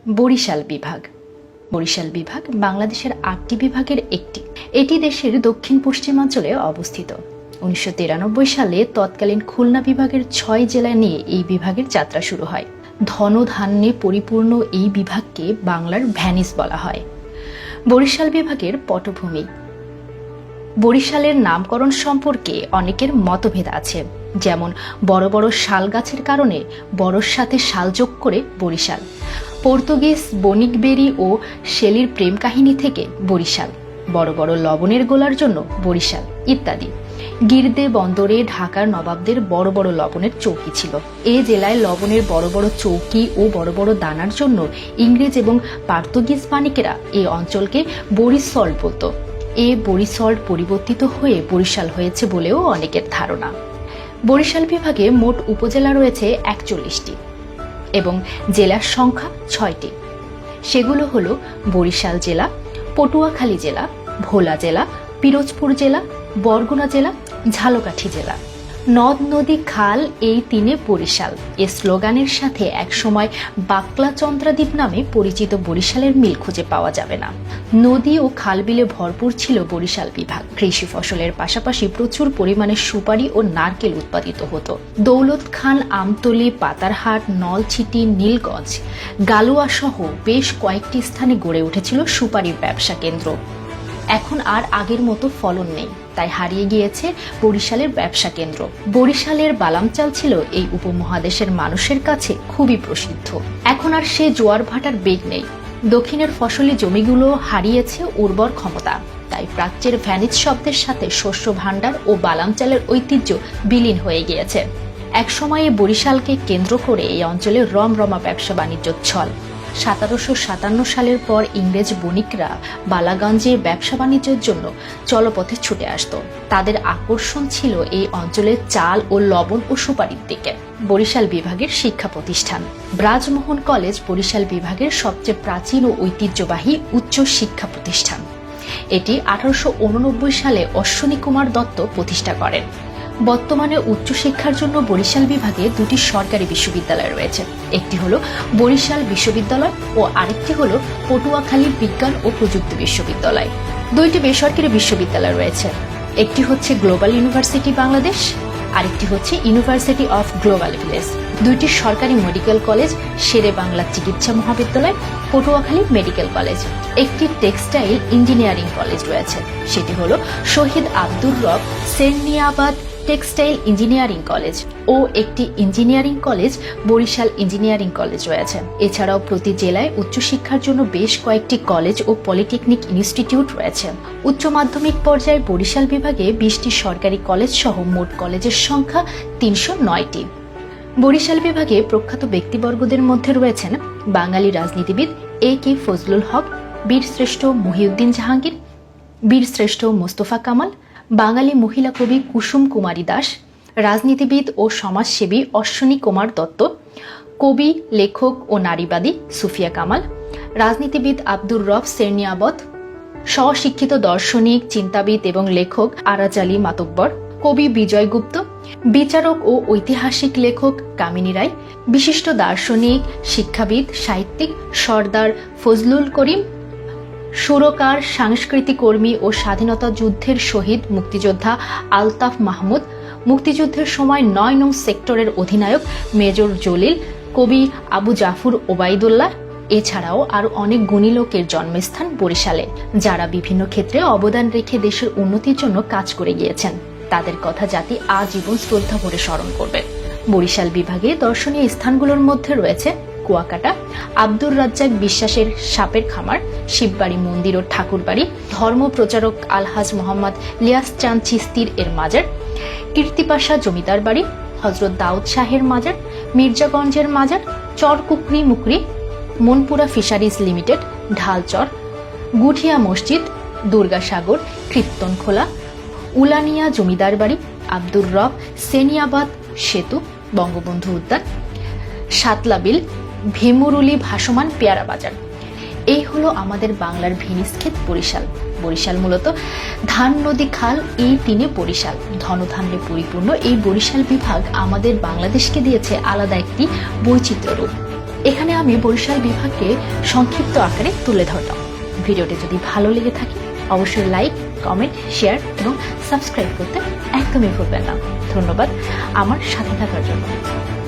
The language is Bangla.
বরিশাল বিভাগ। বরিশাল বিভাগ বাংলাদেশের ৮টি বিভাগের একটি। এটি দেশের দক্ষিণ পশ্চিমাঞ্চলে অবস্থিত। ১৯৯৩ সালে তৎকালীন খুলনা বিভাগের ৬ জেলা নিয়ে এই বিভাগের যাত্রা শুরু হয়। ধনধান্যে পরিপূর্ণ এই বিভাগকে বাংলার ভ্যানিস বলা হয়। বরিশাল বিভাগের পটভূমি। বরিশালের নামকরণ সম্পর্কে অনেকের মতভেদ আছে। যেমন বড় বড় শাল গাছের কারণে বড়র সাথে শাল যোগ করে বরিশাল, পর্তুগিজ বণিক বেরি ও শেলির প্রেম কাহিনী থেকে বরিশাল, বড় বড় লবণের গোলার জন্য বরিশাল ইত্যাদি। গিরদে বন্দরে ঢাকার নবাবদের বড় বড় লবণের চৌকি ছিল। এ জেলায় লবণের বড় বড় চৌকি ও বড় বড় দানার জন্য ইংরেজ এবং পর্তুগিজ বাণিকেরা এই অঞ্চলকে বরিসল্ট বলত। এ বরিসল্ট পরিবর্তিত হয়ে বরিশাল হয়েছে বলেও অনেকের ধারণা। বরিশাল বিভাগে মোট উপজেলা রয়েছে ৪১টি এবং জেলার সংখ্যা ৬টি। সেগুলো হলো বরিশাল জেলা, পটুয়াখালী জেলা, ভোলা জেলা, পিরোজপুর জেলা, বরগুনা জেলা, ঝালকাঠি জেলা। নদ নদী খাল এই তিনে বরিশাল এ স্লোগানের সাথে একসময় বাকলা চন্দ্রাদ্বীপ নামে পরিচিত বরিশালের মিল খুঁজে পাওয়া যাবে না। নদী ও খাল বিলে ভরপুর ছিল বরিশাল বিভাগ। কৃষি ফসলের পাশাপাশি প্রচুর পরিমাণে সুপারি ও নারকেল উৎপাদিত হতো। দৌলত খান, আমতলী, পাতারহাট, নলছিটি, নীলগঞ্জ, গালুয়া সহ বেশ কয়েকটি স্থানে গড়ে উঠেছিল সুপারির ব্যবসা কেন্দ্র। এখন আর আগের মতো ফলন নেই, তাই হারিয়ে গিয়েছে বরিশালের ব্যবসা কেন্দ্র। বরিশালের বালামচাল ছিল এই উপমহাদেশের মানুষের কাছে খুবই প্রসিদ্ধ। এখন আর সে জোয়ার ভাটার বেগ নেই। দক্ষিণের ফসলি জমিগুলো হারিয়েছে উর্বর ক্ষমতা, তাই প্রাচ্যের ভ্যানিস শব্দের সাথে শস্য ভাণ্ডার ও বালামচালের ঐতিহ্য বিলীন হয়ে গিয়েছে। একসময়ে বরিশালকে কেন্দ্র করে এই অঞ্চলে রমরমা ব্যবসা বাণিজ্য ছল। ১৭৫৭ সালের পর ইংরেজ বণিকরা বালাগঞ্জে ব্যবসা বাণিজ্যের জন্য চলপথে ছুটে আসত। তাদের আকর্ষণ ছিল এই অঞ্চলের চাল ও লবণ ও সুপারির দিকে। বরিশাল বিভাগের শিক্ষা প্রতিষ্ঠান। ব্রাজমোহন কলেজ বরিশাল বিভাগের সবচেয়ে প্রাচীন ও ঐতিহ্যবাহী উচ্চ শিক্ষা প্রতিষ্ঠান। এটি ১৮৮৯ সালে অশ্বনী কুমার দত্ত প্রতিষ্ঠা করেন। বর্তমানে উচ্চশিক্ষার জন্য বরিশাল বিভাগে দুটি সরকারি বিশ্ববিদ্যালয় রয়েছে। একটি হলো বরিশাল বিশ্ববিদ্যালয় ও আরেকটি হলো পটুয়াখালী বিজ্ঞান ও প্রযুক্তি বিশ্ববিদ্যালয়। দুইটি বেসরকারি বিশ্ববিদ্যালয় রয়েছে। একটি হচ্ছে গ্লোবাল ইউনিভার্সিটি বাংলাদেশ, আরেকটি হচ্ছে ইউনিভার্সিটি অফ গ্লোবাল ভিলেজ। দুইটি সরকারি মেডিকেল কলেজ, শেরে বাংলা চিকিৎসা মহাবিদ্যালয়, পটুয়াখালী মেডিকেল কলেজ। একটি টেক্সটাইল ইঞ্জিনিয়ারিং কলেজ রয়েছে, সেটি হলো Shaheed Abdur Rab Serniabat textile engineering college ও একটি engineering college Barishal engineering college রয়েছে। এছাড়াও প্রতি জেলায় উচ্চশিক্ষার জন্য বেশ কয়েকটি কলেজ ও পলিটেকনিক ইনস্টিটিউট রয়েছে। উচ্চ মাধ্যমিক পর্যায়ে বরিশাল বিভাগে ২০টি সরকারি কলেজ সহ মোট কলেজের সংখ্যা ৩০৯টি। বরিশাল বিভাগে প্রখ্যাত ব্যক্তিবর্গদের মধ্যে রয়েছেন বাঙালি রাজনীতিবিদ A.K. ফজলুল হক, বীরশ্রেষ্ঠ মহিউদ্দিন জাহাঙ্গীর, বীরশ্রেষ্ঠ মোস্তফা কামাল, বাঙালি মহিলা কবি কুসুম কুমারী দাস, রাজনীতিবিদ ও সমাজসেবী অশ্বনী কুমার দত্ত, কবি, লেখক ও নারীবাদী সুফিয়া কামাল, রাজনীতিবিদ আব্দুর রব সেরনিয়াবত, স্বশিক্ষিত দার্শনিক, চিন্তাবিদ এবং লেখক আরাজ আলী মাতব্বর, কবি বিজয় গুপ্ত, বিচারক ও ঐতিহাসিক লেখক কামিনী রায়, বিশিষ্ট দার্শনিক, শিক্ষাবিদ, সাহিত্যিক সর্দার ফজলুল করিম, সুরকার, সাংস্কৃতিক কর্মী ও স্বাধীনতা যুদ্ধের শহীদ মুক্তিযোদ্ধা আলতাফ মাহমুদ, মুক্তিযুদ্ধের সময় ৯ নং সেক্টরের অধিনায়ক মেজর জলিল, কবি আবু জাফর ওবায়দুল্লাহ। এছাড়াও আরও অনেক গুণী লোকের জন্মস্থান বরিশালে, যারা বিভিন্ন ক্ষেত্রে অবদান রেখে দেশের উন্নতির জন্য কাজ করে গিয়েছেন। তাদের কথা জাতি আজীবন শ্রদ্ধা ভরে স্মরণ করবে। বরিশাল বিভাগে দর্শনীয় স্থানগুলোর মধ্যে রয়েছে কুয়াকাটা, আব্দুর রাজ্জাক বিশ্বাসের সাপের খামার, শিববাড়ি মন্দির ও ঠাকুরবাড়ি, ধর্ম প্রচারক আলহাজ মোহাম্মদ লিয়াস চাঁদ চিস্তির এর মাজার, কীর্তিপাশা জমিদার বাড়ি, হজরত দাউদ শাহের মাজার, মির্জাগঞ্জের মাজার, চরকুকরি মুকরি, মনপুরা ফিশারিজ লিমিটেড, ঢালচর, গুঠিয়া মসজিদ, দুর্গাসাগর, কীর্তনখোলা, উলানিয়া জমিদার বাড়ি, আব্দুর রব সেনিয়াবাদ সেতু, বঙ্গবন্ধু উদ্যান, সাতলাবিল, ভেমুরুলি ভাসমান পেয়ারা বাজার। এই হলো আমাদের বাংলার ভেনিস ক্ষেত বরিশাল। বরিশাল মূলত ধান, নদী, খাল এই তিনে বরিশাল। ধনধান্যে পরিপূর্ণ এই বরিশাল বিভাগ আমাদের বাংলাদেশকে দিয়েছে আলাদা একটি বৈচিত্র্য রূপ। এখানে আমি বরিশাল বিভাগকে সংক্ষিপ্ত আকারে তুলে ধরলাম। ভিডিওটি যদি ভালো লেগে থাকে অবশ্যই লাইক, কমেন্ট, শেয়ার এবং সাবস্ক্রাইব করতে একদমই ভুলবেন না। ধন্যবাদ আমার সাথে থাকার জন্য।